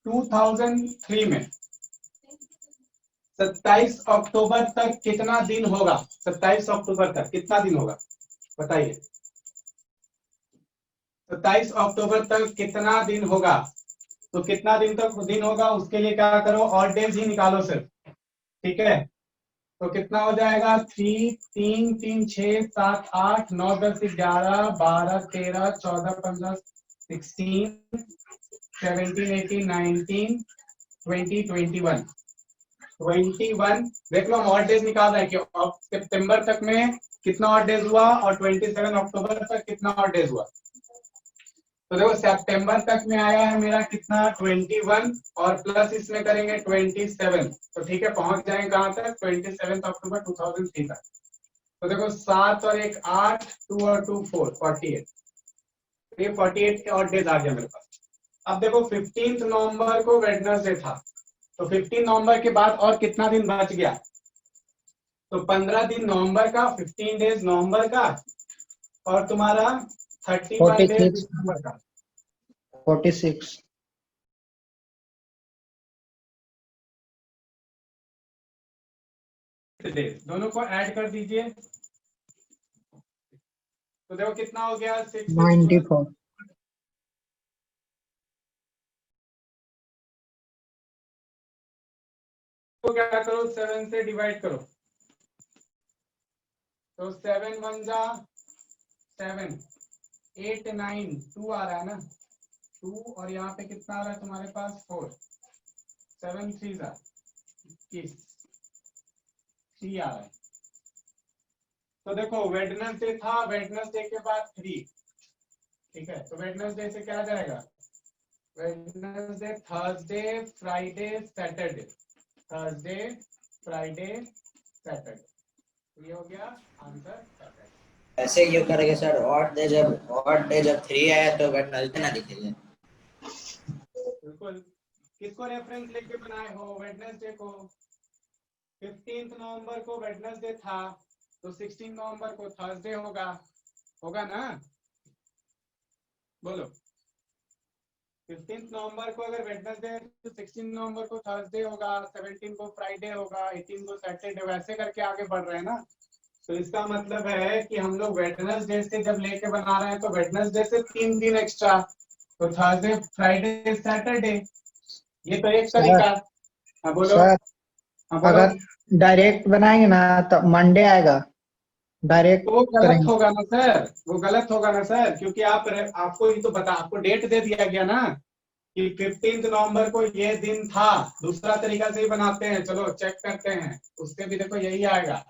2003 में 27 अक्टूबर तक कितना दिन होगा? 27 अक्टूबर तक कितना दिन होगा बताइए। 27 अक्टूबर तक कितना दिन होगा? तो कितना दिन तक दिन होगा उसके लिए क्या करो, ऑड डेज ही निकालो सिर्फ, ठीक है। तो कितना हो जाएगा, 3 3 3 6 7 8 9 10 11 12 13 14 15 16 17, 18, 19, 20, 21 देख लो हम ऑड डेज निकाल रहे हैं कि सितंबर तक में कितना ऑड डेज हुआ और 27 अक्टूबर तक कितना ऑड डेज हुआ। तो देखो सितंबर तक में आया है मेरा कितना 21 और प्लस इसमें करेंगे 27, तो ठीक है पहुंच जाएंगे कहां तक 27 अक्टूबर 2003 तक। तो देखो 7 और 1 8, 2 और 2 4, 48, ये 48 ऑड डेज आ गया मेरे पास। अब देखो 15 नवंबर को वेडनेसडे था, तो 15 नवंबर के बाद और कितना दिन बच गया, तो 15 दिन नवंबर का, 15 डेज नवंबर का और तुम्हारा 31 डेज 46 दिसंबर का। 46 डेज दोनों को ऐड कर दीजिए, तो देखो कितना हो गया 6 94 को क्या करो 7 से डिवाइड करो, तो 7 1 जा 7, 8 9 2 आ रहा है ना 2, और यहाँ पे कितना आ रहा है तुम्हारे पास 4, 7 3 जा 21, 3 आ रहा है। तो देखो वेडनेसडे था, वेडनेसडे के बाद 3, ठीक है, तो वेडनेसडे से क्या जाएगा, Wednesday Thursday Friday Saturday, Thursday Friday Saturday, ये हो गया आंसर सैटरडे। ऐसे क्यों करेंगे सर? ऑड डे जब 3 आया तो वेडनेसडे ना लिखेंगे। बिल्कुल, किसको रेफरेंस लेके बनाए हो, वेडनेसडे को। 15 नवंबर को वेडनेसडे था, तो 16 नवंबर को थर्सडे होगा ना, बोलो 15 नवंबर को अगर वेडनेसडे है तो 16 नवंबर को थर्सडे होगा, 17 को फ्राइडे होगा, 18 को सैटरडे, वैसे करके आगे बढ़ रहे हैं ना। तो इसका मतलब है कि हम लोग वेडनेसडे से जब लेके बना रहे हैं तो वेडनेसडे से 3 दिन एक्स्ट्रा, तो थर्सडे फ्राइडे सैटरडे, ये तो एक तरीका। हाँ बोलो। सर हाँ बोलो। अगर डायरेक्ट बनाएंगे ना तो मंडे आएगा, डायरेक्ट तो वो गलत करेंगे। होगा ना सर, वो गलत होगा ना सर, क्योंकि आपको ये तो आपको डेट दे दिया गया ना कि 15 नवंबर को ये दिन था। दूसरा तरीका से ही बनाते हैं, चलो चेक करते हैं, उससे भी देखो यही आएगा।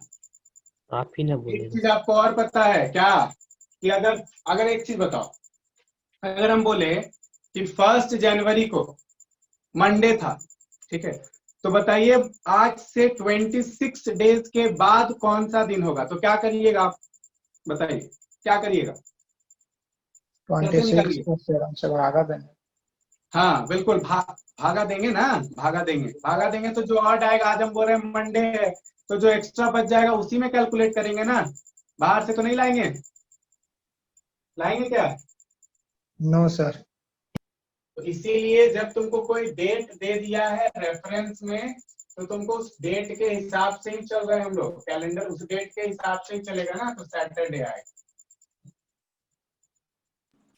आप ही ना एक बोले चीज आपको और पता है क्या, कि अगर एक चीज बताओ, अगर हम बोले कि 1 जनवरी को मंडे था, ठीक है, तो बताइए आज से 26 डेज के बाद कौन सा दिन होगा, तो क्या करिएगा आप, बताइए क्या करिएगा, कैसे 26 निकालिए। को 7 से भागा देंगे। हाँ बिल्कुल, भागा देंगे ना, भागा देंगे तो जो ऑड आएगा, आज हम बोल रहे हैं मंडे है, तो जो एक्स्ट्रा बच जाएगा उसी में कैलकुलेट करेंगे ना, बाहर से तो नहीं लाएंगे क्या। No sir. तो इसीलिए जब तुमको कोई डेट दे दिया है रेफरेंस में, तो तुमको उस डेट के हिसाब से ही चल रहे हैं हम लोग, कैलेंडर उस डेट के हिसाब से ही चलेगा ना, तो सैटरडे आएगा।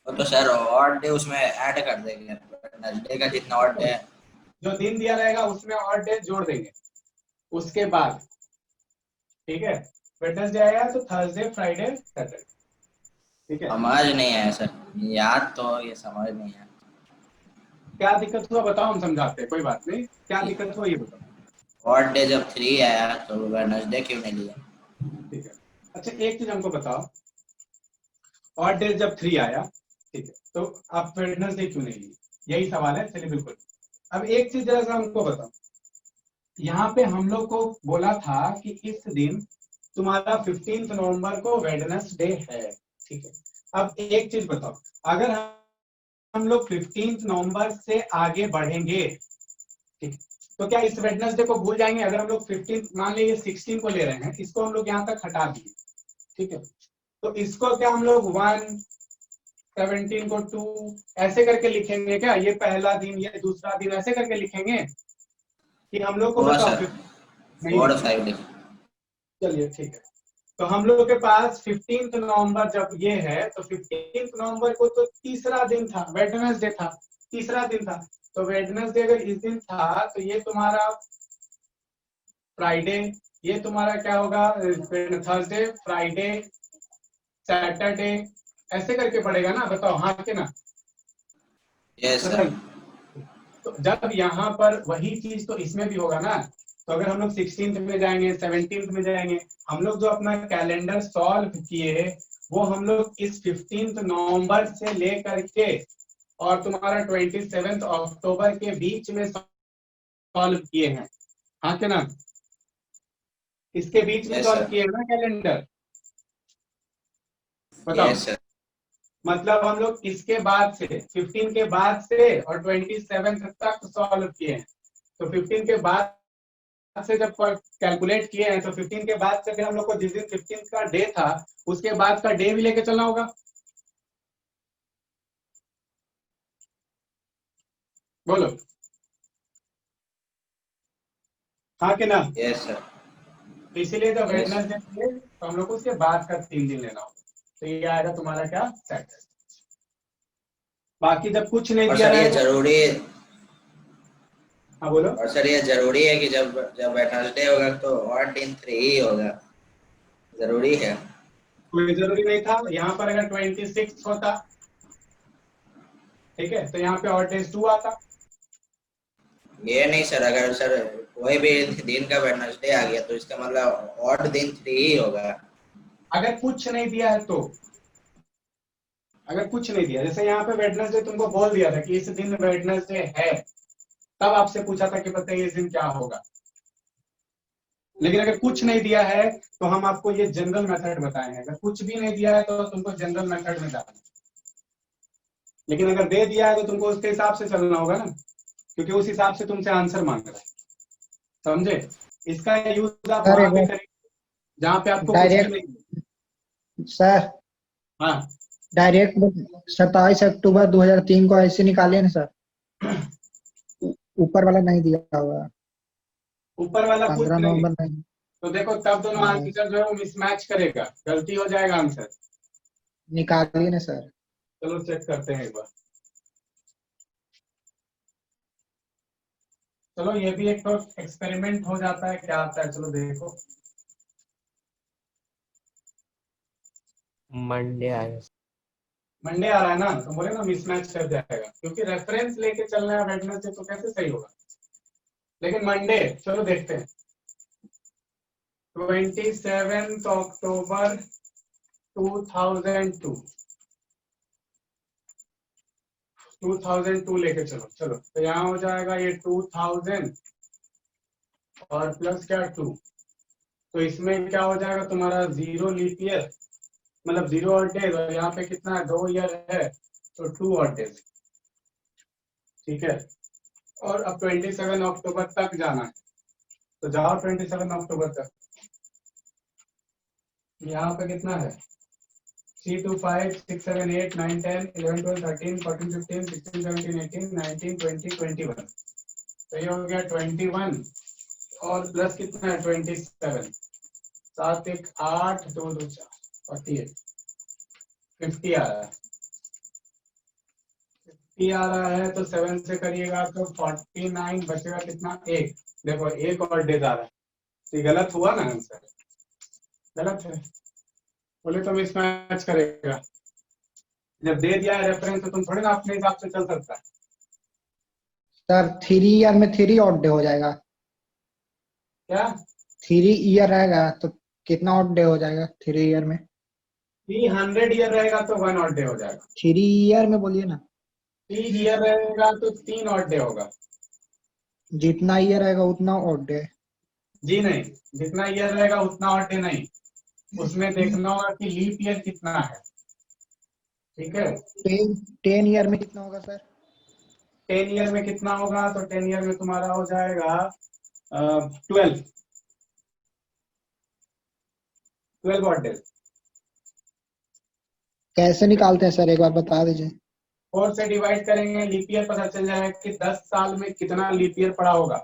तो सर ऑड डे उसमें ऐड कर देंगे, वेडनेसडे का जितना ऑड डे है जो दिन दिया रहेगा उसमें और डेज जोड़ देंगे उसके बाद, ठीक है, वेडनेसडे आया तो थर्सडे फ्राइडे सैटरडे, ठीक है। समझ नहीं आया सर, याद तो ये समझ नहीं आया। क्या दिक्कत हुआ बताओ, हम समझाते हैं, कोई बात नहीं, क्या दिक्कत हुआ ये बताओ। ऑड डे जब 3 आया तो वेडनेसडे क्यों नहीं लिया? ठीक है, अच्छा एक चीज हमको बताओ, ऑड डेज जब 3 आया, ठीक है, तो आप वेडनेसडे क्यों नहीं लिए, यही सवाल है। चलिए बिल्कुल, अब एक चीज जरा सा हमको बताओ, यहाँ पे हम लोग को बोला था कि इस दिन तुम्हारा 15 नवंबर को वेडनेसडे है, ठीक है। अब एक चीज बताओ, अगर हम लोग 15 नवंबर से आगे बढ़ेंगे, ठीक, तो क्या इस वेडनेसडे को भूल जाएंगे। अगर हम लोग 15 मान लीजिए 16 को ले रहे हैं, इसको हम लोग यहाँ तक हटा दिए, ठीक है, तो इसको क्या हम लोग 1 17 को 2 ऐसे करके लिखेंगे क्या, ये पहला दिन ये दूसरा दिन ऐसे करके लिखेंगे कि हम लोग को हुआ बताओ सर, नहीं। 4 5 डे। चलिए ठीक है, तो हम लोग के पास 15 नवंबर जब ये है, तो 15 नवंबर को तो तीसरा दिन था, वेडनेसडे था, तीसरा दिन था, तो वेडनेसडे अगर इस दिन था तो ये तुम्हारा फ्राइडे, ये तुम्हारा क्या होगा थर्सडे फ्राइडे सैटरडे, ऐसे करके पड़ेगा ना, बताओ हाँ कि ना, यस सर। तो जब यहाँ पर वही चीज तो इसमें भी होगा ना। तो अगर हम लोग 16th में जाएंगे, 17th में जाएंगे, हम लोग जो अपना कैलेंडर सॉल्व किए वो हम लोग इस 15 नवंबर से लेकर के और तुम्हारा 27 अक्टूबर के बीच में सॉल्व किए हैं, हाँ क्या ना? इसके बीच में Yes, सॉल्व sir. किए हैं ना कैलेंडर, बताओ। Yes, sir. मतलब हम लोग इसके बाद से 15 के बाद से और 27 तक सॉल्व किए हैं। तो 15 के बाद से जब कैलकुलेट किए हैं तो 15 के बाद से फिर हम लोग को जिस दिन 15 का डे था उसके बाद का डे भी लेके चलना होगा। बोलो हाँ कि ना? Yes, sir. तो इसीलिए जब Yes. वेडनेसडे थे तो हम लोग को उसके बाद का 3 दिन लेना होगा। तो ये आएगा तुम्हारा क्या, सैटरडे। बाकी जब कुछ नहीं और दिया सर ये रहेगा, जरूरी हाँ बोलो। और सर ये जरूरी है कि जब जब वेडनेसडे होगा तो और दिन 3 ही होगा, जरूरी है। कोई जरूरी नहीं था, यहाँ पर अगर 26 होता, ठीक है, तो यहाँ पे और डेज 2 आता। ये नहीं सर, अगर सर कोई भी दिन का वेडनेसडे आ गया तो इसका मतलब ऑड दिन 3 ही होगा। अगर कुछ नहीं दिया है तो, अगर कुछ नहीं दिया, जैसे यहाँ पे वेडनेसडे तुमको बोल दिया था कि इस दिन वेडनेसडे है, तब आपसे पूछा था कि बताइए इस दिन क्या होगा। लेकिन अगर कुछ नहीं दिया है तो हम आपको ये जनरल मेथड बताए हैं। अगर कुछ भी नहीं दिया है तो तुमको जनरल मेथड में जाना है, लेकिन अगर दे दिया है तो तुमको उसके हिसाब से चलना होगा ना, क्योंकि उस हिसाब से तुमसे आंसर मांग रहा है, समझे? इसका यूज आप सर वहां एक पे बार करेंगे जहाँ पे आपको कुछ भी डायरेक्ट नहीं। सर हाँ, डायरेक्ट 27 अक्टूबर 2003 को ऐसे निकाले ना सर, ऊपर वाला नहीं दिया हुआ, ऊपर वाला कुछ 15 नहीं। नवंबर नहीं। तो देखो तब दोनों हाँ, आंसर जो है वो मिसमैच करेगा, गलती हो जाएगा आंसर। निकालिए ना सर। चलो चेक करते हैं एक बार। चलो ये भी एक तो एक्सपेरिमेंट हो जाता है, क्या आता है, चलो देखो। मंडे आएगा सर। मंडे आ रहा है ना, तो बोले ना मिसमैच कर जाएगा, क्योंकि रेफरेंस लेके चलना है वेडनेसडे तो कैसे सही होगा। लेकिन मंडे, चलो देखते हैं। 27 अक्टूबर 2002, 2002 लेके चलो। चलो तो यहाँ हो जाएगा ये 2000 और प्लस क्या 2। तो इसमें क्या हो जाएगा तुम्हारा 0 लीप ईयर, मतलब 0 और डेज, और यहाँ पे कितना है 2 ईयर है तो 2 और डेज, ठीक है। और अब 27 अक्टूबर तक जाना है, तो जाओ 27 अक्टूबर तक। यहाँ पे कितना है 3 2 5 6 7 8 9 10 11 12 13 14 15 16 17 18 19 20 21। तो ये हो गया 21 और प्लस कितना है 27, 7 1 8 2 2 4 48, 50 आ रहा है। 50 आ रहा है तो 7 से करिएगा तो 49 बचेगा कितना, एक। देखो एक और डेज आ रहा है, तो ये गलत हुआ ना आंसर, गलत है। बोले तो मिसमैच करेगा। जब दे दिया है रेफरेंस तो तुम थोड़ी ना अपने हिसाब से चल सकता है। सर 3 ईयर में 3 ऑड डे हो जाएगा, क्या 3 ईयर रहेगा तो कितना ऑड डे हो जाएगा 3 ईयर में? 300 ईयर रहेगा तो 1 और डे हो जाएगा। 3 ईयर में बोलिए ना। 3 ईयर रहेगा तो 3 और डे होगा। जितना ईयर रहेगा उतना ऑड डे। जी नहीं, जितना ईयर रहेगा उतना और डे नहीं, उसमें देखना होगा कि लीप ईयर कितना है, ठीक है। 10 ईयर में कितना होगा सर? 10 ईयर में कितना होगा, तो 10 ईयर में तुम्हारा हो जाएगा 12 और डे। कैसे निकालते हैं सर, एक बार बता दीजिए। 4 से डिवाइड करेंगे, लीप ईयर पता चल जाएगा कि 10 साल में कितना लीप ईयर पड़ा होगा।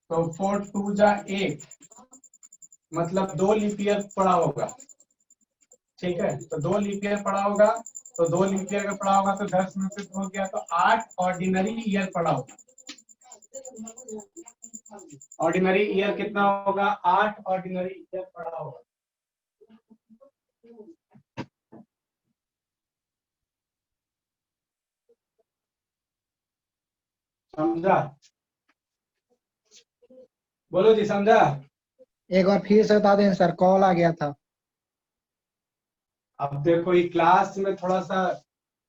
तो 4 2 जा 1, मतलब 2 लीप ईयर पड़ा होगा, ठीक है। तो 2 लीप ईयर पड़ा होगा, तो 2 लीप ईयर का पड़ा होगा तो 10 में से 2 गया तो 8 ऑर्डिनरी ईयर पड़ा होगा। ऑर्डिनरी ईयर कितना होगा, 8 ऑर्डिनरी ईयर पड़ा होगा। समझ समझा? बोलो जी, समझा? एक बार फिर से बता दें सर, कॉल आ गया था। अब देखो ये क्लास में थोड़ा सा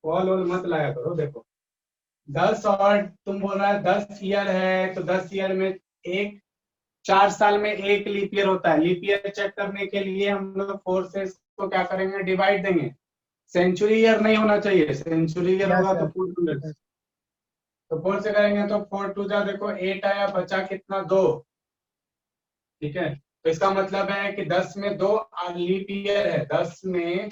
कॉल वॉल मत लाया करो। देखो 10 और तुम बोल रहा है 10 ईयर है, तो 10 ईयर में एक 4 साल में एक लीप ईयर होता है। लीप ईयर चेक करने के लिए हम लोग 4 से इसको क्या करेंगे, डिवाइड देंगे। सेंचुरी ईयर नहीं होना चाहिए, सेंचुरी ईयर यस होगा तो सर। 4 तो 4 से करेंगे तो 4 टू जा देखो 8 आया, बचा कितना 2। ठीक है, तो इसका मतलब है कि 10 में 2 लीप ईयर है, 10 में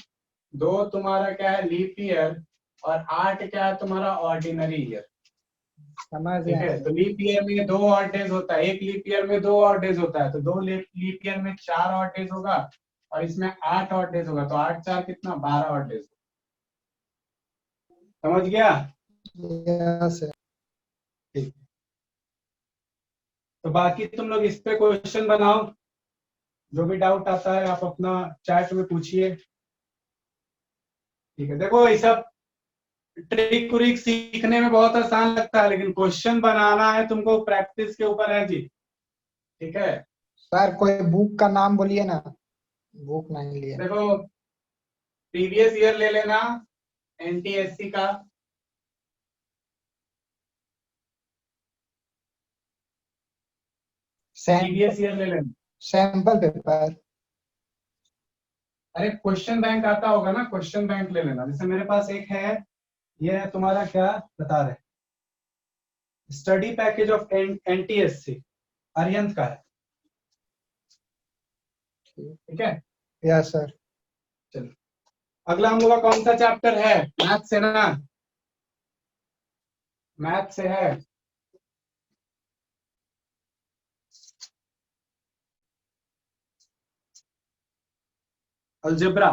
2 तुम्हारा क्या है लीप ईयर, और 8 क्या है तुम्हारा ऑर्डिनरी ईयर। समझ ठीक गया है, सर। तो लीप ईयर में 2 और डेज होता है, एक लीप ईयर में 2 और डेज होता है, तो 2 लीप ईयर में 4 और डेज होगा, और इसमें 8 और डेज होगा, तो 8 4 कितना 12 और डेज। समझ गया? Yes sir. ठीक, तो बाकी तुम लोग इस पे क्वेश्चन बनाओ, जो भी डाउट आता है आप अपना चैट में पूछिए। ठीक है, देखो ये सब ट्रिक व्रिक सीखने में बहुत आसान लगता है, लेकिन क्वेश्चन बनाना है तुमको, प्रैक्टिस के ऊपर है जी। ठीक है, सर कोई बुक का नाम बोलिए ना, बुक नहीं लिए। देखो प्रीवियस ईयर ले लेना एनटीएससी का, प्रीवियस ईयर ले लेना। Sample paper. अरे क्वेश्चन बैंक आता होगा ना, क्वेश्चन बैंक ले लेना। जैसे मेरे पास एक है, ये है तुम्हारा क्या बता रहे, study package of NTSC, Arihant का है। ठीक है, यस सर। चलो अगला हम लोग का कौन सा चैप्टर है, मैथ से ना, मैथ से है अलजेब्रा।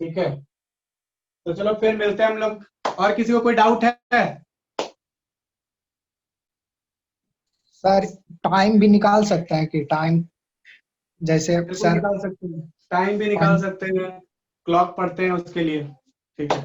ठीक है, तो चलो फिर मिलते हैं हम लोग। और किसी को कोई डाउट है? सर टाइम भी निकाल सकते हैं कि टाइम, जैसे बिल्कुल सर निकाल सकते हैं, टाइम भी निकाल सकते हैं, क्लॉक पढ़ते हैं उसके लिए। ठीक है।